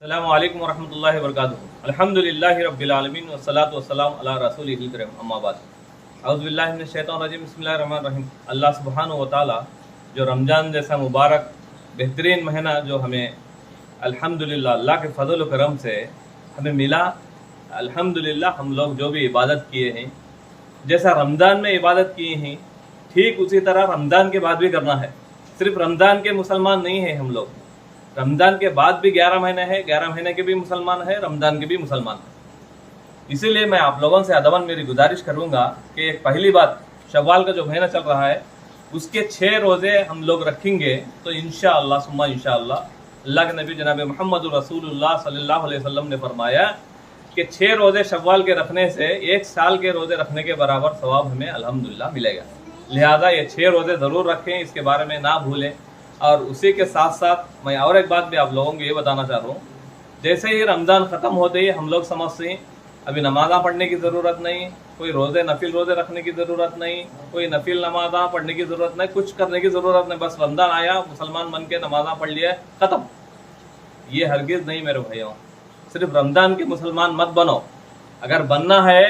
अस्सलामुअलैकुम वरहमतुल्लाहि वबरकातुहू। अल्हम्दुलिल्लाहि रब्बिल आलमीन वस्सलातु वस्सलामु अला रसूलिहिल करीम, अम्मा बाद। औज़ु बिल्लाहि मिनश शैतानिर रजीम, बिस्मिल्लाहिर रहमानिर रहीम। अल्लाह सुब्हानहु व तआला जो रमज़ान जैसा मुबारक बेहतरीन महीना जो हमें अल्हम्दुलिल्लाह अल्लाह के फजल व करम से हमें मिला, अल्हम्दुलिल्लाह हम लोग जो भी इबादत किए हैं, जैसा रमज़ान में इबादत किए हैं, ठीक उसी तरह रमज़ान के बाद भी करना है। सिर्फ रमज़ान के मुसलमान नहीं हैं हम लोग, रमज़ान के बाद भी 11 महीने हैं, 11 महीने के भी मुसलमान हैं, रमज़ान के भी मुसलमान हैं। इसीलिए मैं आप लोगों से अदबन मेरी गुजारिश करूँगा कि एक पहली बात, शव्वाल का जो महीना चल रहा है उसके 6 रोज़े हम लोग रखेंगे तो इंशाअल्लाह सुम्मा इंशाअल्लाह अल्लाह के नबी जनाब मोहम्मद रसूलुल्लाह सल्लल्लाहु अलैहि वसल्लम ने फरमाया कि 6 रोज़े शव्वाल के रखने से 1 साल के रोज़े रखने के बराबर सवाब हमें अल्हम्दुलिल्लाह मिलेगा। लिहाजा ये 6 रोज़े ज़रूर रखें, इसके बारे में ना भूलें। और उसी के साथ साथ मैं और एक बात भी आप लोगों को ये बताना चाह रहा हूँ, जैसे ही रमज़ान ख़त्म होते ही हम लोग समझते हैं अभी नमाज़ा पढ़ने की ज़रूरत नहीं, कोई रोज़े नफिल रोज़े रखने की ज़रूरत नहीं, कोई नफिल नमाज़ा पढ़ने की ज़रूरत नहीं, कुछ करने की ज़रूरत नहीं, बस रमज़ान आया मुसलमान बन के नमाज़ा पढ़ लिया ख़त्म। ये हरगिज़ नहीं मेरे भाइयों, सिर्फ रमज़ान के मुसलमान मत बनो। अगर बनना है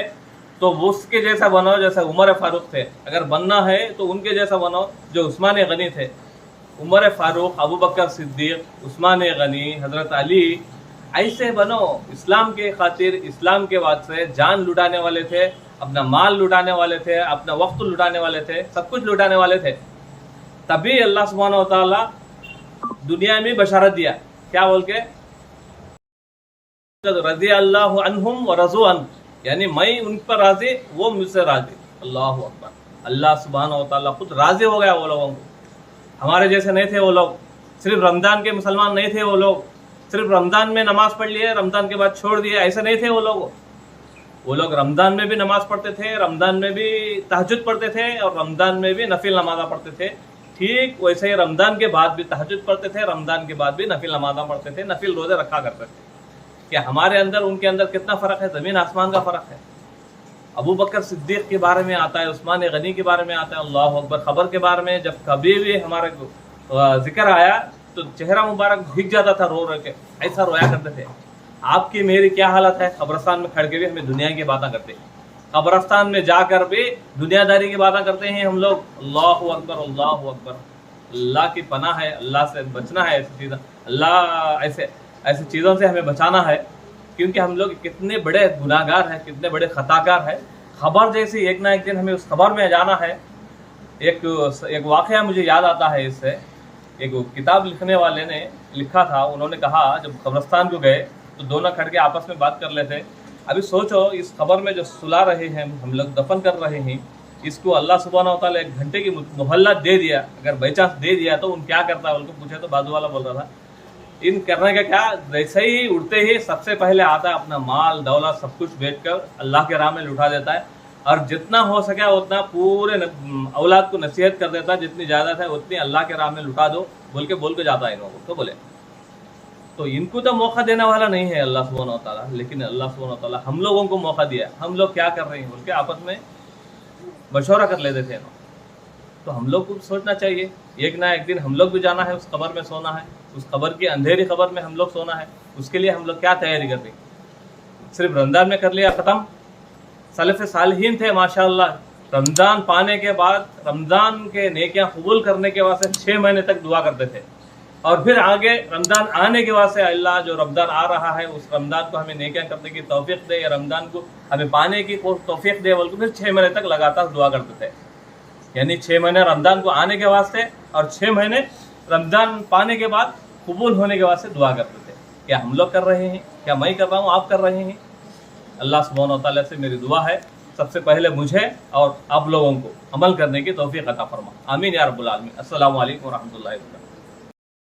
तो उसके जैसा बनो जैसा उमर फारूक थे, अगर बनना है तो उनके जैसा बनो जो उस्मान गनी थे। उमर फारूक, अबू बकर सिद्दीक, उस्मान गनी, हज़रत अली, ऐसे बनो। इस्लाम के खातिर, इस्लाम के वास्ते जान लुटाने वाले थे, अपना माल लुटाने वाले थे, अपना वक्त लुटाने वाले थे, सब कुछ लुटाने वाले थे। तभी अल्लाह सुब्हानहु व तआला दुनिया में बशारत दिया, क्या बोल के, रज़ी अल्लाहु अन्हुम व रज़ू अन, यानी मैं उन पर राजी, वो मुझसे राजी। अल्लाहु अकबर। अल्लाह सुब्हानहु व तआला खुद राजी हो गया वो लोगों को। हमारे जैसे नहीं थे वो लोग, सिर्फ रमज़ान के मुसलमान नहीं थे वो लोग, सिर्फ रमज़ान में नमाज़ पढ़ लिए रमज़ान के बाद छोड़ दिए, ऐसे नहीं थे वो लोग। वो लोग रमज़ान में भी नमाज़ पढ़ते थे, रमज़ान में भी तहज्जुद पढ़ते थे और रमज़ान में भी नफिल नमाज़ा पढ़ते थे। ठीक वैसे ही रमज़ान के बाद भी तहज्जुद पढ़ते थे, रमज़ान के बाद भी नफिल नमाज़ा पढ़ते थे, नफिल रोज़े रखा करते थे। क्या हमारे अंदर उनके अंदर कितना फ़र्क है, ज़मीन आसमान का फ़र्क है। अबू बकर सिद्दीक के बारे में आता है, उस्मान गनी के बारे में आता है, अल्लाह अकबर। खबर के बारे में जब कभी भी हमारे जिक्र आया तो चेहरा मुबारक भीग जाता था रो रो के, ऐसा रोया करते थे। आपकी मेरी क्या हालत है, कब्रस्तान में खड़ के भी हमें दुनिया की बातें करते हैं, कब्रस्तान में जाकर भी दुनियादारी की बातें करते हैं हम लोग। अल्लाह अकबर, अल्लाह अकबर। अल्लाह की पनाह है, अल्लाह से बचना है, ऐसी चीज़ें अल्लाह ऐसी चीज़ों से हमें बचाना है, क्योंकि हम लोग कितने बड़े गुनाहगार हैं, कितने बड़े खताकार हैं। खबर जैसी एक ना एक दिन हमें उस खबर में जाना है। एक वाक़या मुझे याद आता है इससे। एक किताब लिखने वाले ने लिखा था, उन्होंने कहा जब कब्रिस्तान को गए तो दोनों खड़ के आपस में बात कर लेते। अभी सोचो इस खबर में जो सुला रहे हैं हम लोग, दफन कर रहे हैं, इसको अल्लाह सुब्हानहु व तआला 1 घंटे की मोहल्लत दे दिया, अगर बाई चांस दे दिया तो उन क्या करता है। उनको पूछे तो बाजू वाला बोल रहा था इन करने का क्या, जैसे ही उठते ही सबसे पहले आता है अपना माल दौलत सब कुछ बेचकर अल्लाह के राह में लुटा देता है, और जितना हो सके उतना पूरे औलाद को नसीहत कर देता है, जितनी ज़्यादा है उतनी अल्लाह के राह में लुटा दो बोल के जाता है इन लोगों को। बोले तो इनको तो मौका देने वाला नहीं है अल्लाह सुब्हानहु व तआला, लेकिन अल्लाह सुब्हानहु व तआला हम लोगों को मौका दिया। हम लोग क्या कर रहे हैं बोल के आपस में मशवरा कर लेते थे। तो हम लोग को सोचना चाहिए, एक ना एक दिन हम लोग भी जाना है, उस कब्र में सोना है, उस कब्र की अंधेरी कब्र में हम लोग सोना है। उसके लिए हम लोग क्या तैयारी कर रहे हैं, सिर्फ रमज़ान में कर लिया ख़त्म। सलफ़ सालिहीन थे माशाअल्लाह, रमज़ान पाने के बाद रमज़ान के नेकियां कबूल करने के वास्ते 6 महीने तक दुआ करते थे, और फिर आगे रमज़ान आने के वास्ते अल्लाह जो रमज़ान आ रहा है उस रमज़ान को हमें नेकियां करने की तौफीक दे, या रमज़ान को हमें पाने की तौफीक दे बोल के फिर 6 महीने तक लगातार दुआ करते थे। यानी 6 महीने रमज़ान को आने के वास्ते और 6 महीने रमज़ान पाने के बाद कबूल होने के वास्ते दुआ करते थे। क्या हम लोग कर रहे हैं, क्या मैं कर रहा हूँ, आप कर रहे हैं? अल्लाह सुब्हानहु व तआला से मेरी दुआ है सबसे पहले मुझे और आप लोगों को अमल करने की तौफीक अता फरमा। आमीन या रब्बुल आलमीन। अस्सलामु अलैकुम व रहमतुल्लाहि व बरकातुहू।